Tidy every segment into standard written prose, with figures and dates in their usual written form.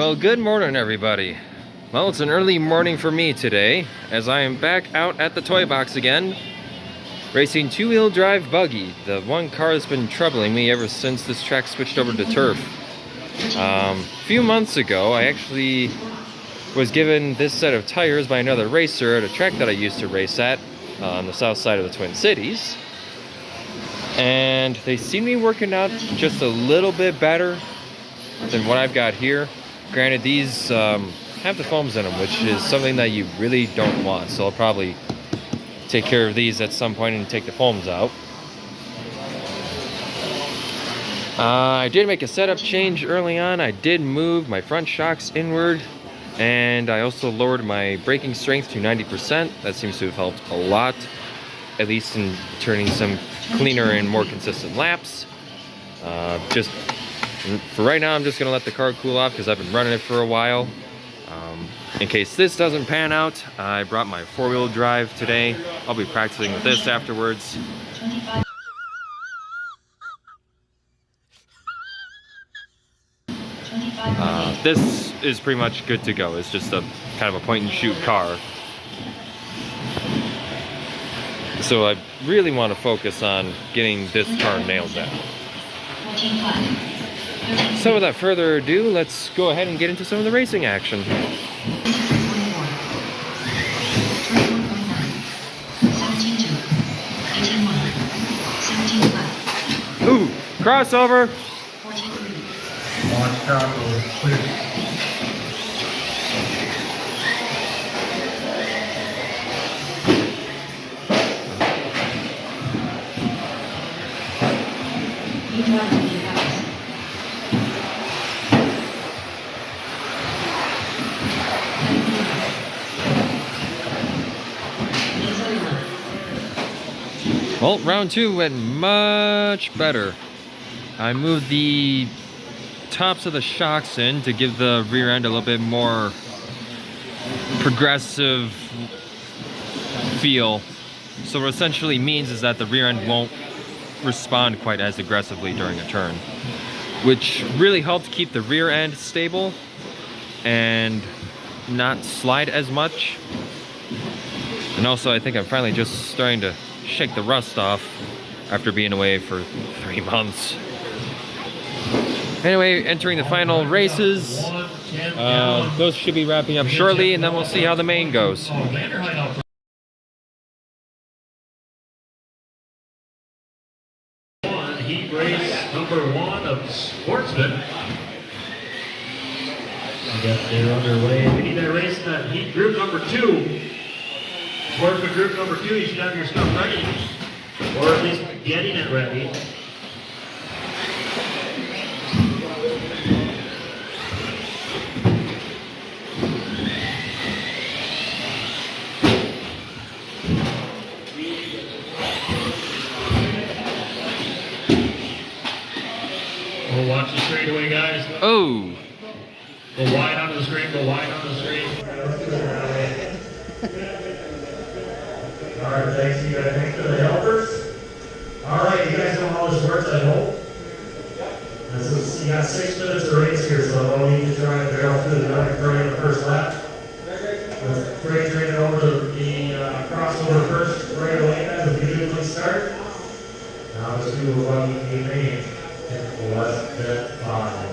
Well, good morning, everybody. Well, it's an early morning for me today, as I am back out at the toy box again, racing two-wheel drive buggy, the one car that's been troubling me ever since this track switched over to turf. A few months ago, I actually was given this set of tires by another racer at a track that I used to race at on the south side of the Twin Cities. And they seem to be working out just a little bit better than what I've got here. Granted, these have the foams in them, which is something that you really don't want. So I'll probably take care of these at some point and take the foams out. I did make a setup change early on. I did move my front shocks inward, and I also lowered my braking strength to 90%. That seems to have helped a lot, at least in turning some cleaner and more consistent laps. Just for right now, I'm just gonna let the car cool off because I've been running it for a while. In case this doesn't pan out, I brought my four-wheel drive today. I'll be practicing with this afterwards. This is pretty much good to go. It's just a kind of a point-and-shoot car. So I really want to focus on getting this car nailed down. So without further ado, let's go ahead and get into some of the racing action. Ooh, crossover! Well, round two went much better. I moved the tops of the shocks in to give the rear end a little bit more progressive feel. So what essentially means is that the rear end won't respond quite as aggressively during a turn, which really helped keep the rear end stable and not slide as much. And also, I think I'm finally just starting to shake the rust off after being away for 3 months. Anyway, entering the final races. Those should be wrapping up shortly, and then we'll see how the main goes. Heat race number 1 of Sportsman. They're underway. We need that race in that heat group number 2. Sportsman group number 2, you should have your stuff ready, or at least getting it ready. We'll watch the straightaway, guys. Oh! Go wide onto the screen, go wide onto the screen. Alright, thanks you guys. Thanks for the helpers. Alright, you guys know how this works, I hope. You got 6 minutes to race here, so no need to try and barrel through the dark party on the first lap. Let's break it over to the crossover first right away as we usually start. Now let's do what we need in less than 5.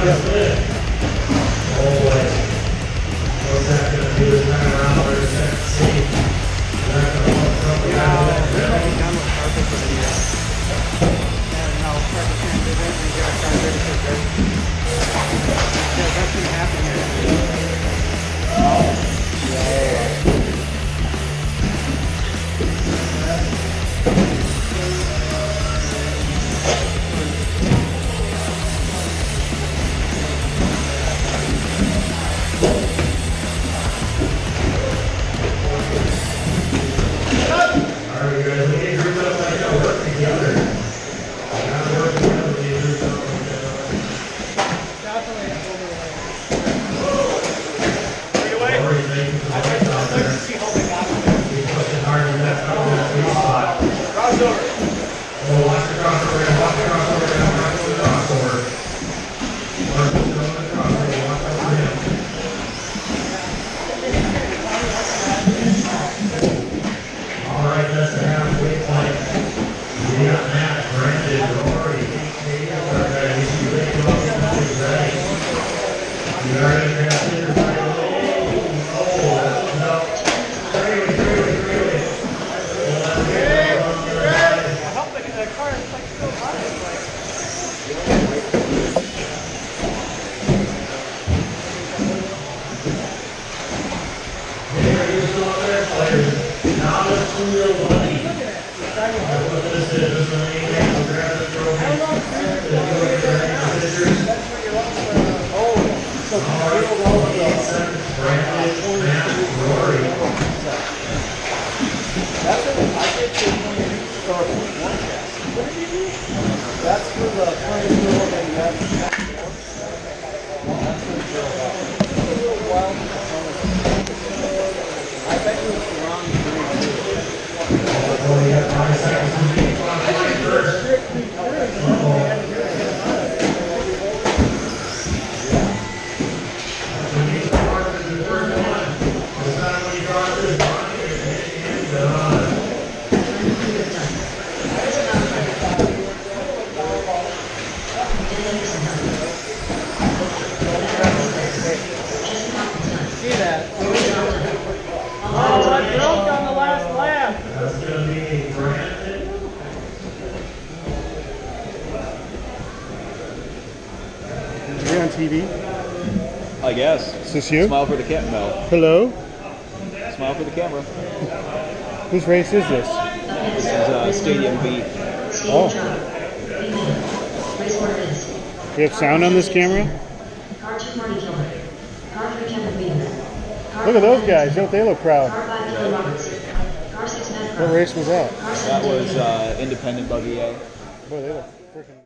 the split. Oh boy. What's that going to do this time around? We're just going to see. Is that going to look something out of that? Really? Done with carpet for the year. And now carpet can't do that and get a car ready for dirt. Yeah, that's gonna happen here. Alright, you guys, we need to group up like that, work together. Gotta work together, we need to group up like that. Mowery's making some lights out there. He's pushing hard in that sweet spot. Crossover. Oh, watch the crossover, watch the crossover, watch the crossover. Mark is going to crossover, watch out for him. Alright, that's the halfway point. We got Matt, Brandon, Rory, Katie, our guy, he's ready to go, he's ready. You already got Peter right away. Oh, no. Really. I hope the car is like still hot. There, you're still up there, players. Now let's do your money. That's what this is. This is an A-game. We'll grab the trophy. Then go get your pictures. Alright, 48 seconds. Brandon, Matt, Rory. That's what I did to start with one cast. What did you do? That's for the front wheel and that's for the drill. It's a little wild. I bet you it's the wrong green. Oh, you got 5 seconds to beat. Come on, play first. We need to mark as the first one. This time when you draw this one, you're hitting and done. See that? Oh, I broke on the last lap. That's gonna be Brandon. Are you on TV? I guess. Is this you? Smile for the camera. No. Hello? Smile for the camera. Whose race is this? This is Stadium B. Oh. You have sound on this camera? Look at those guys. Don't they look proud? What race was that? That was Independent Buggy A. Boy, they look freaking...